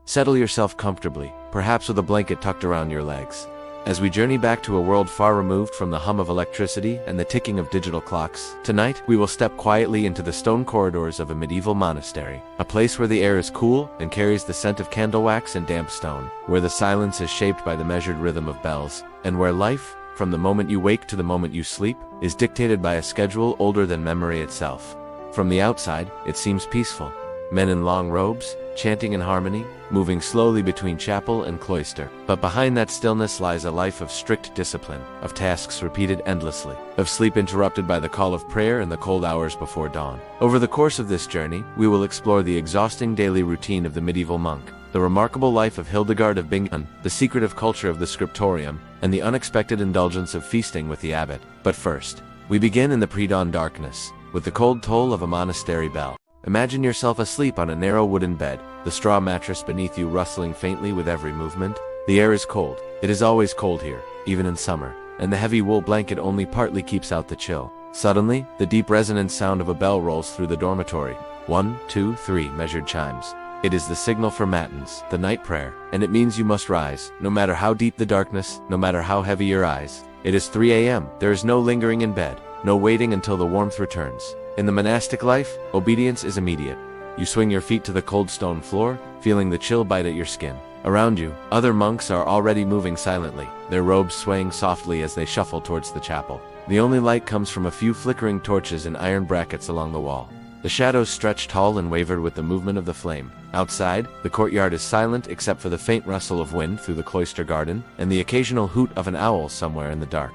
Settle yourself comfortably, perhaps with a blanket tucked around your legs. As we journey back to a world far removed from the hum of electricity and the ticking of digital clocks, tonight we will step quietly into the stone corridors of a medieval monastery, a place where the air is cool and carries the scent of candle wax and damp stone, where the silence is shaped by the measured rhythm of bells, and where life, from the moment you wake to the moment you sleep, is dictated by a schedule older than memory itself. From the outside, it seems peaceful. Men in long robes, chanting in harmony, moving slowly between chapel and cloister. But behind that stillness lies a life of strict discipline, of tasks repeated endlessly, of sleep interrupted by the call of prayer in the cold hours before dawn. Over the course of this journey, we will explore the exhausting daily routine of the medieval monk, the remarkable life of Hildegard of Bingen, the secretive culture of the scriptorium, and the unexpected indulgence of feasting with the abbot. But first, we begin in the pre-dawn darkness, with the cold toll of a monastery bell. Imagine yourself asleep on a narrow wooden bed, the straw mattress beneath you rustling faintly with every movement. The air is cold. It is always cold here, even in summer, and the heavy wool blanket only partly keeps out the chill. Suddenly, the deep resonant sound of a bell rolls through the dormitory. 1, 2, 3 measured chimes. It is the signal for matins, the night prayer, and it means you must rise, no matter how deep the darkness, no matter how heavy your eyes. It is 3 a.m. There is no lingering in bed, no waiting until the warmth returns. In the monastic life, obedience is immediate. You swing your feet to the cold stone floor, feeling the chill bite at your skin. Around you, other monks are already moving silently, their robes swaying softly as they shuffle towards the chapel. The only light comes from a few flickering torches in iron brackets along the wall. The shadows stretch tall and wavered with the movement of the flame. Outside, the courtyard is silent except for the faint rustle of wind through the cloister garden and the occasional hoot of an owl somewhere in the dark.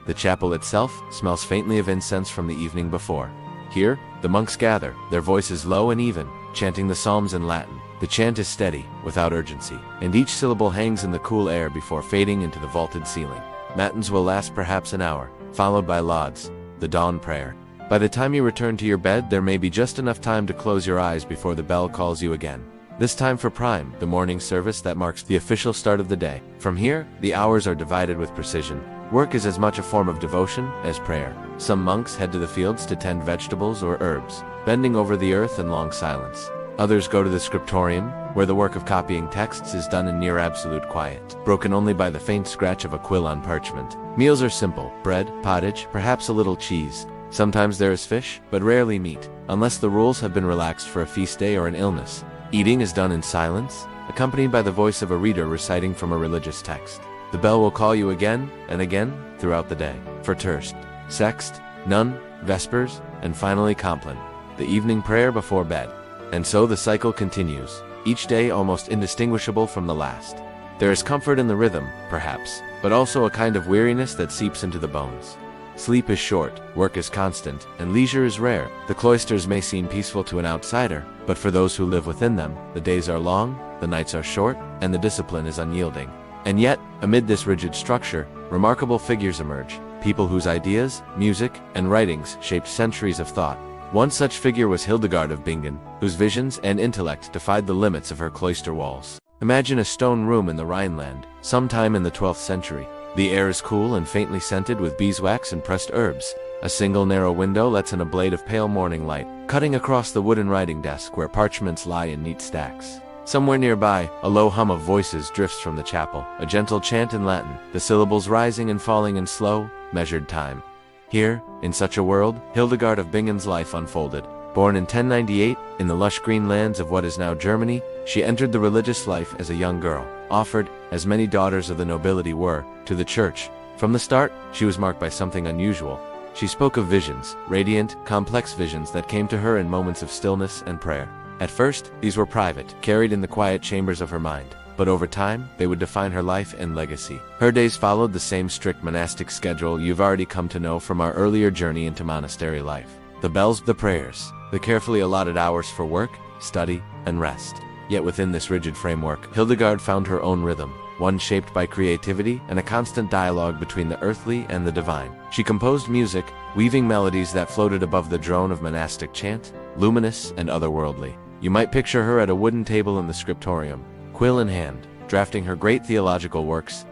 The chapel itself smells faintly of incense from the evening before. Here, the monks gather, their voices low and even, chanting the psalms in Latin. The chant is steady, without urgency, and each syllable hangs in the cool air before fading into the vaulted ceiling. Matins will last perhaps an hour, followed by lauds, the dawn prayer. By the time you return to your bed, there may be just enough time to close your eyes before the bell calls you again. This time for prime, the morning service that marks the official start of the day. From here, the hours are divided with precision. Work is as much a form of devotion as prayer. Some monks head to the fields to tend vegetables or herbs, bending over the earth in long silence. Others go to the scriptorium, where the work of copying texts is done in near absolute quiet, broken only by the faint scratch of a quill on parchment. Meals are simple: bread, pottage, perhaps a little cheese. Sometimes there is fish, but rarely meat, unless the rules have been relaxed for a feast day or an illness. Eating is done in silence, accompanied by the voice of a reader reciting from a religious text. The bell will call you again and again throughout the day, for terst, sext, nun, vespers, and finally compline, the evening prayer before bed. And so the cycle continues, each day almost indistinguishable from the last. There is comfort in the rhythm, perhaps, but also a kind of weariness that seeps into the bones. Sleep is short, work is constant, and leisure is rare. The cloisters may seem peaceful to an outsider, but for those who live within them, the days are long, the nights are short, and the discipline is unyielding. And yet, amid this rigid structure, remarkable figures emerge, people whose ideas, music, and writings shaped centuries of thought. One such figure was Hildegard of Bingen, whose visions and intellect defied the limits of her cloister walls. Imagine a stone room in the Rhineland, sometime in the 12th century. The air is cool and faintly scented with beeswax and pressed herbs. A single narrow window lets in a blade of pale morning light, cutting across the wooden writing desk where parchments lie in neat stacks. Somewhere nearby, a low hum of voices drifts from the chapel, a gentle chant in Latin, the syllables rising and falling in slow, measured time. Here, in such a world, Hildegard of Bingen's life unfolded. Born in 1098, in the lush green lands of what is now Germany, she entered the religious life as a young girl, offered, as many daughters of the nobility were, to the church. From the start, she was marked by something unusual. She spoke of visions, radiant, complex visions that came to her in moments of stillness and prayer. At first, these were private, carried in the quiet chambers of her mind. But over time, they would define her life and legacy. Her days followed the same strict monastic schedule you've already come to know from our earlier journey into monastery life. The bells, the prayers, the carefully allotted hours for work, study, and rest. Yet within this rigid framework, Hildegard found her own rhythm, one shaped by creativity and a constant dialogue between the earthly and the divine. She composed music, weaving melodies that floated above the drone of monastic chant, luminous and otherworldly. You might picture her at a wooden table in the scriptorium, quill in hand, drafting her great theological works,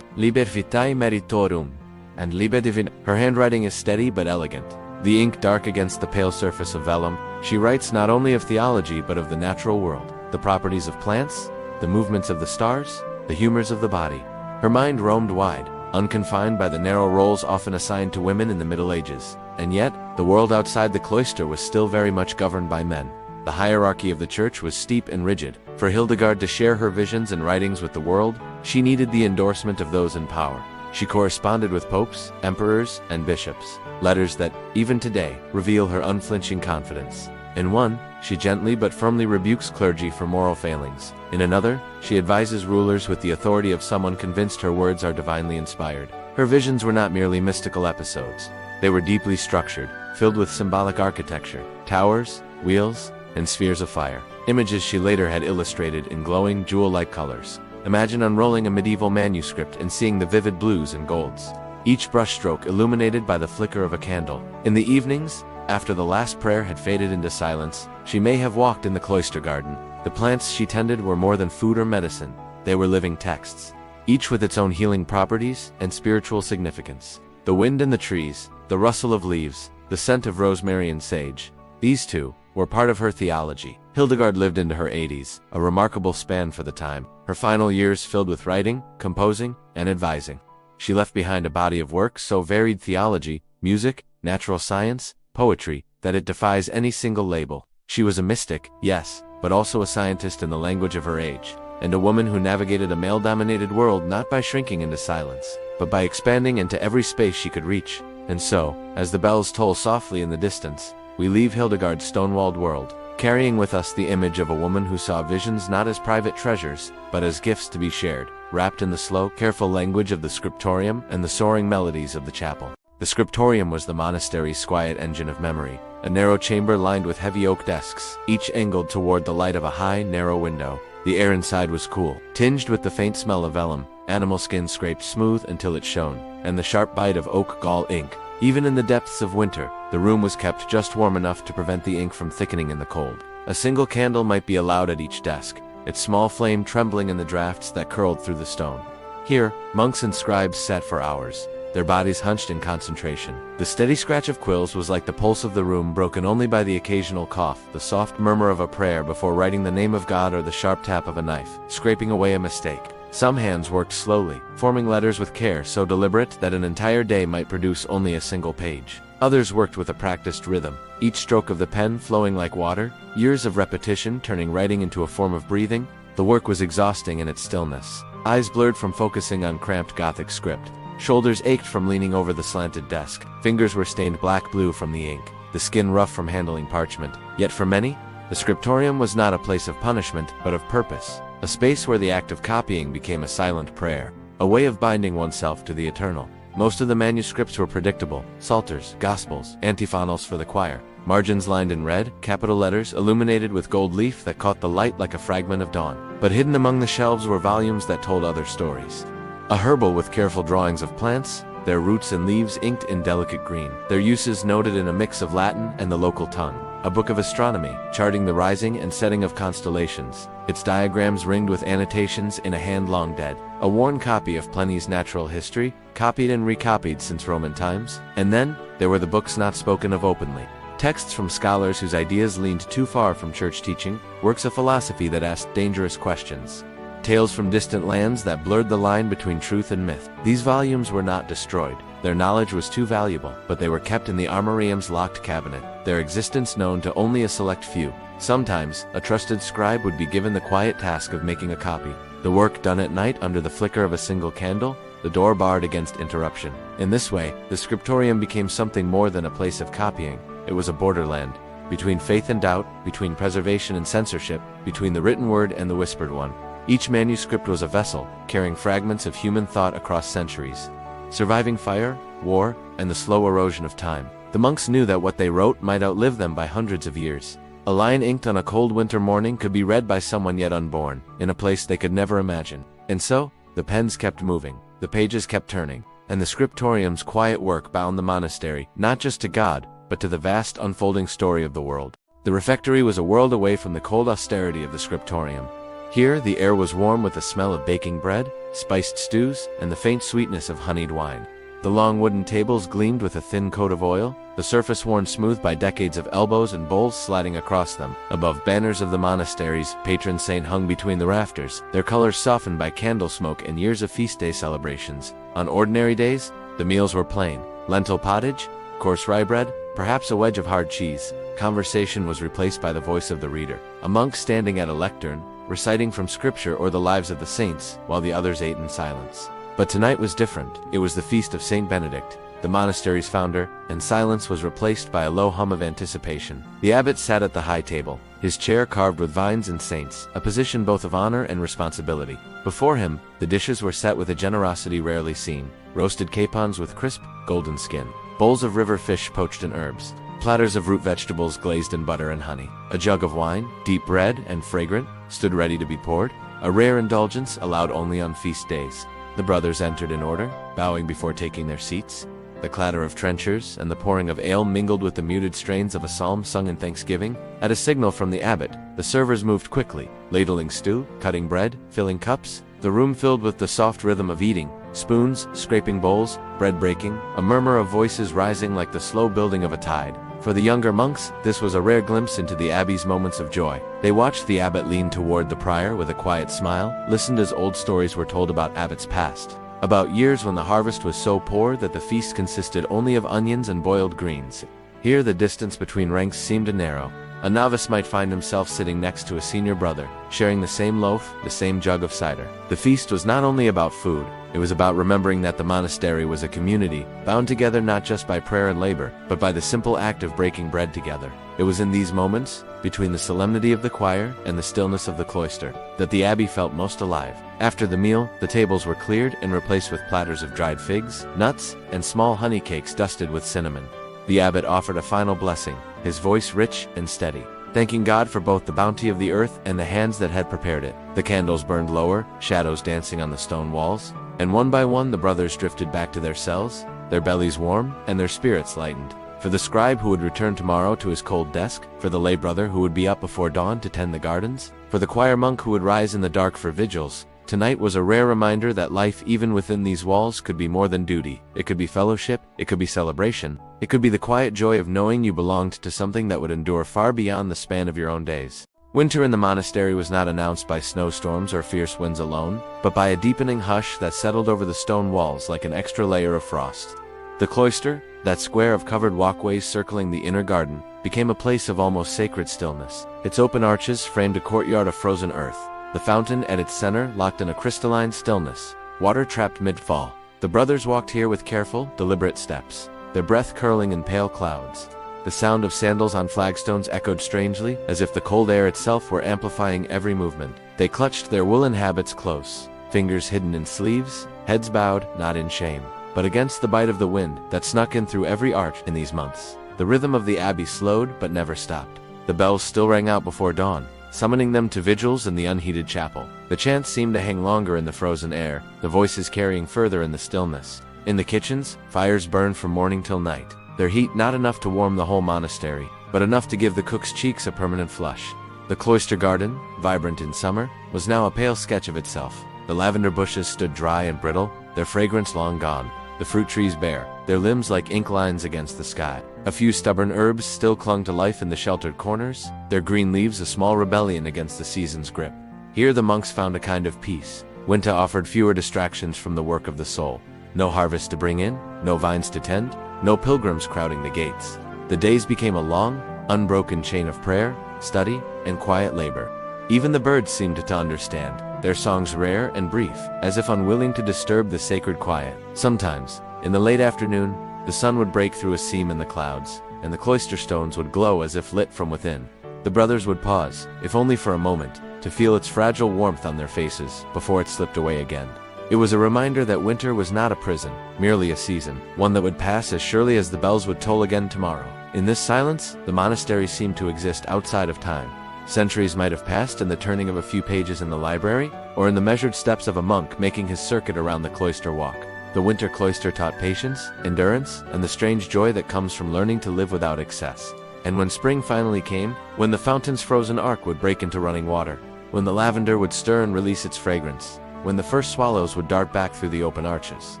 Liber Vitae Meritorum, and Liber Divina. Her handwriting is steady but elegant, the ink dark against the pale surface of vellum. She writes not only of theology but of the natural world, the properties of plants, the movements of the stars, the humors of the body. Her mind roamed wide, unconfined by the narrow roles often assigned to women in the Middle Ages. And yet, the world outside the cloister was still very much governed by men. The hierarchy of the church was steep and rigid. For Hildegard to share her visions and writings with the world, she needed the endorsement of those in power. She corresponded with popes, emperors, and bishops, letters that, even today, reveal her unflinching confidence. In one, she gently but firmly rebukes clergy for moral failings. In another, she advises rulers with the authority of someone convinced her words are divinely inspired. Her visions were not merely mystical episodes. They were deeply structured, filled with symbolic architecture, towers, wheels, and spheres of fire. Images she later had illustrated in glowing, jewel-like colors. Imagine unrolling a medieval manuscript and seeing the vivid blues and golds, each brushstroke illuminated by the flicker of a candle. In the evenings, after the last prayer had faded into silence, she may have walked in the cloister garden. The plants she tended were more than food or medicine. They were living texts, each with its own healing properties and spiritual significance. The wind in the trees, the rustle of leaves, the scent of rosemary and sage, these two were part of her theology. Hildegard lived into her 80s, a remarkable span for the time, her final years filled with writing, composing, and advising. She left behind a body of work so varied: theology, music, natural science, poetry, that it defies any single label. She was a mystic, yes, but also a scientist in the language of her age, and a woman who navigated a male-dominated world not by shrinking into silence, but by expanding into every space she could reach. And so, as the bells toll softly in the distance, we leave Hildegard's stone-walled world, carrying with us the image of a woman who saw visions not as private treasures, but as gifts to be shared, wrapped in the slow, careful language of the scriptorium and the soaring melodies of the chapel. The scriptorium was the monastery's quiet engine of memory, a narrow chamber lined with heavy oak desks, each angled toward the light of a high, narrow window. The air inside was cool, tinged with the faint smell of vellum, animal skin scraped smooth until it shone, and the sharp bite of oak gall ink. Even in the depths of winter, the room was kept just warm enough to prevent the ink from thickening in the cold. A single candle might be allowed at each desk, its small flame trembling in the drafts that curled through the stone. Here, monks and scribes sat for hours, their bodies hunched in concentration. The steady scratch of quills was like the pulse of the room, broken only by the occasional cough, the soft murmur of a prayer before writing the name of God, or the sharp tap of a knife, scraping away a mistake. Some hands worked slowly, forming letters with care so deliberate that an entire day might produce only a single page. Others worked with a practiced rhythm, each stroke of the pen flowing like water, years of repetition turning writing into a form of breathing. The work was exhausting in its stillness. Eyes blurred from focusing on cramped Gothic script. Shoulders ached from leaning over the slanted desk. Fingers were stained black-blue from the ink, the skin rough from handling parchment. Yet for many, the scriptorium was not a place of punishment, but of purpose. A space where the act of copying became a silent prayer, a way of binding oneself to the eternal. Most of the manuscripts were predictable: psalters, gospels, antiphonals for the choir, margins lined in red, capital letters illuminated with gold leaf that caught the light like a fragment of dawn. But hidden among the shelves were volumes that told other stories. A herbal with careful drawings of plants, their roots and leaves inked in delicate green, their uses noted in a mix of Latin and the local tongue. A book of astronomy, charting the rising and setting of constellations, its diagrams ringed with annotations in a hand long dead. A worn copy of Pliny's Natural History, copied and recopied since Roman times. And then, there were the books not spoken of openly. Texts from scholars whose ideas leaned too far from church teaching, works of philosophy that asked dangerous questions, tales from distant lands that blurred the line between truth and myth. These volumes were not destroyed. Their knowledge was too valuable, but they were kept in the armorium's locked cabinet, their existence known to only a select few. Sometimes, a trusted scribe would be given the quiet task of making a copy, the work done at night under the flicker of a single candle, the door barred against interruption. In this way, the scriptorium became something more than a place of copying. It was a borderland, between faith and doubt, between preservation and censorship, between the written word and the whispered one. Each manuscript was a vessel, carrying fragments of human thought across centuries, surviving fire, war, and the slow erosion of time. The monks knew that what they wrote might outlive them by hundreds of years. A line inked on a cold winter morning could be read by someone yet unborn, in a place they could never imagine. And so, the pens kept moving, the pages kept turning, and the scriptorium's quiet work bound the monastery, not just to God, but to the vast unfolding story of the world. The refectory was a world away from the cold austerity of the scriptorium. Here, the air was warm with the smell of baking bread, spiced stews, and the faint sweetness of honeyed wine. The long wooden tables gleamed with a thin coat of oil, the surface worn smooth by decades of elbows and bowls sliding across them. Above, banners of the monastery's patron saint hung between the rafters, their colors softened by candle smoke and years of feast day celebrations. On ordinary days, the meals were plain: lentil pottage, coarse rye bread, perhaps a wedge of hard cheese. Conversation was replaced by the voice of the reader, a monk standing at a lectern, reciting from scripture or the lives of the saints, while the others ate in silence. But tonight was different. It was the feast of Saint Benedict, the monastery's founder, and silence was replaced by a low hum of anticipation. The abbot sat at the high table, his chair carved with vines and saints, a position both of honor and responsibility. Before him, the dishes were set with a generosity rarely seen: roasted capons with crisp, golden skin, bowls of river fish poached in herbs, platters of root vegetables glazed in butter and honey. A jug of wine, deep red and fragrant, stood ready to be poured, a rare indulgence allowed only on feast days. The brothers entered in order, bowing before taking their seats. The clatter of trenchers and the pouring of ale mingled with the muted strains of a psalm sung in thanksgiving. At a signal from the abbot, the servers moved quickly, ladling stew, cutting bread, filling cups. The room filled with the soft rhythm of eating, spoons scraping bowls, bread breaking, a murmur of voices rising like the slow building of a tide. For the younger monks, this was a rare glimpse into the abbey's moments of joy. They watched the abbot lean toward the prior with a quiet smile, listened as old stories were told about abbots past, about years when the harvest was so poor that the feast consisted only of onions and boiled greens. Here the distance between ranks seemed to narrow. A novice might find himself sitting next to a senior brother, sharing the same loaf, the same jug of cider. The feast was not only about food, it was about remembering that the monastery was a community, bound together not just by prayer and labor, but by the simple act of breaking bread together. It was in these moments, between the solemnity of the choir and the stillness of the cloister, that the abbey felt most alive. After the meal, the tables were cleared and replaced with platters of dried figs, nuts, and small honey cakes dusted with cinnamon. The abbot offered a final blessing, his voice rich and steady, thanking God for both the bounty of the earth and the hands that had prepared it. The candles burned lower, shadows dancing on the stone walls, and one by one the brothers drifted back to their cells, their bellies warm and their spirits lightened. For the scribe who would return tomorrow to his cold desk, for the lay brother who would be up before dawn to tend the gardens, for the choir monk who would rise in the dark for vigils, tonight was a rare reminder that life even within these walls could be more than duty. It could be fellowship, it could be celebration, it could be the quiet joy of knowing you belonged to something that would endure far beyond the span of your own days. Winter in the monastery was not announced by snowstorms or fierce winds alone, but by a deepening hush that settled over the stone walls like an extra layer of frost. The cloister, that square of covered walkways circling the inner garden, became a place of almost sacred stillness. Its open arches framed a courtyard of frozen earth, the fountain at its center locked in a crystalline stillness, water trapped mid-fall. The brothers walked here with careful, deliberate steps, their breath curling in pale clouds. The sound of sandals on flagstones echoed strangely, as if the cold air itself were amplifying every movement. They clutched their woolen habits close, fingers hidden in sleeves, heads bowed, not in shame, but against the bite of the wind that snuck in through every arch in these months. The rhythm of the abbey slowed but never stopped. The bells still rang out before dawn, summoning them to vigils in the unheated chapel. The chants seemed to hang longer in the frozen air, the voices carrying further in the stillness. In the kitchens, fires burned from morning till night, their heat not enough to warm the whole monastery, but enough to give the cook's cheeks a permanent flush. The cloister garden, vibrant in summer, was now a pale sketch of itself. The lavender bushes stood dry and brittle, their fragrance long gone. The fruit trees bare, their limbs like ink lines against the sky. A few stubborn herbs still clung to life in the sheltered corners, their green leaves a small rebellion against the season's grip. Here the monks found a kind of peace. Winter offered fewer distractions from the work of the soul. No harvest to bring in, no vines to tend, no pilgrims crowding the gates. The days became a long, unbroken chain of prayer, study, and quiet labor. Even the birds seemed to understand, their songs rare and brief, as if unwilling to disturb the sacred quiet. Sometimes, in the late afternoon, the sun would break through a seam in the clouds, and the cloister stones would glow as if lit from within. The brothers would pause, if only for a moment, to feel its fragile warmth on their faces before it slipped away again. It was a reminder that winter was not a prison, merely a season, one that would pass as surely as the bells would toll again tomorrow. In this silence, the monastery seemed to exist outside of time. Centuries might have passed in the turning of a few pages in the library, or in the measured steps of a monk making his circuit around the cloister walk. The winter cloister taught patience, endurance, and the strange joy that comes from learning to live without excess. And when spring finally came, when the fountain's frozen arc would break into running water, when the lavender would stir and release its fragrance, when the first swallows would dart back through the open arches,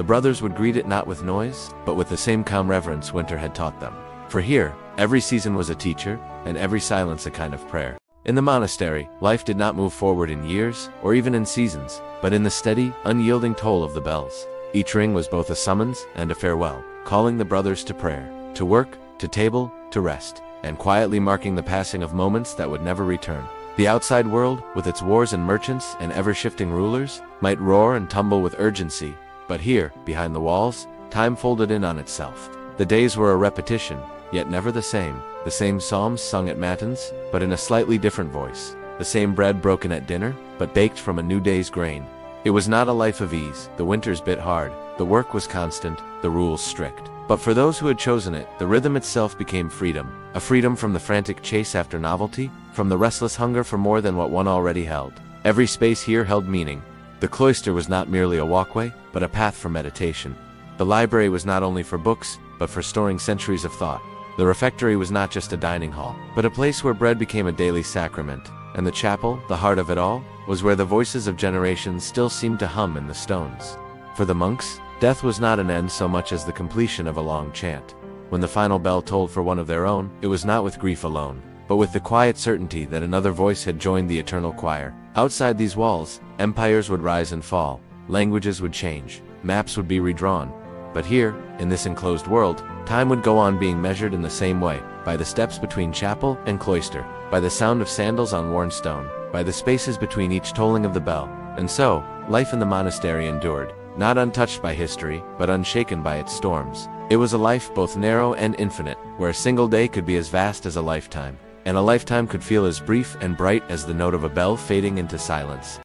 The brothers would greet it not with noise, but with the same calm reverence winter had taught them. For here, every season was a teacher, and every silence a kind of prayer. In the monastery, life did not move forward in years, or even in seasons, but in the steady, unyielding toll of the bells. Each ring was both a summons and a farewell, calling the brothers to prayer, to work, to table, to rest, and quietly marking the passing of moments that would never return. The outside world, with its wars and merchants and ever-shifting rulers, might roar and tumble with urgency, but here, behind the walls, time folded in on itself. The days were a repetition, yet never the same psalms sung at matins, but in a slightly different voice, the same bread broken at dinner, but baked from a new day's grain. It was not a life of ease, the winters bit hard, the work was constant, the rules strict. But for those who had chosen it, the rhythm itself became freedom, a freedom from the frantic chase after novelty, from the restless hunger for more than what one already held. Every space here held meaning. The cloister was not merely a walkway, but a path for meditation. The library was not only for books, but for storing centuries of thought. The refectory was not just a dining hall, but a place where bread became a daily sacrament. And the chapel, the heart of it all, was where the voices of generations still seemed to hum in the stones. For the monks, death was not an end so much as the completion of a long chant. When the final bell tolled for one of their own, it was not with grief alone, but with the quiet certainty that another voice had joined the eternal choir. Outside these walls, empires would rise and fall, languages would change, maps would be redrawn. But here, in this enclosed world, time would go on being measured in the same way, by the steps between chapel and cloister, by the sound of sandals on worn stone, by the spaces between each tolling of the bell. And so, life in the monastery endured, not untouched by history, but unshaken by its storms. It was a life both narrow and infinite, where a single day could be as vast as a lifetime, and a lifetime could feel as brief and bright as the note of a bell fading into silence.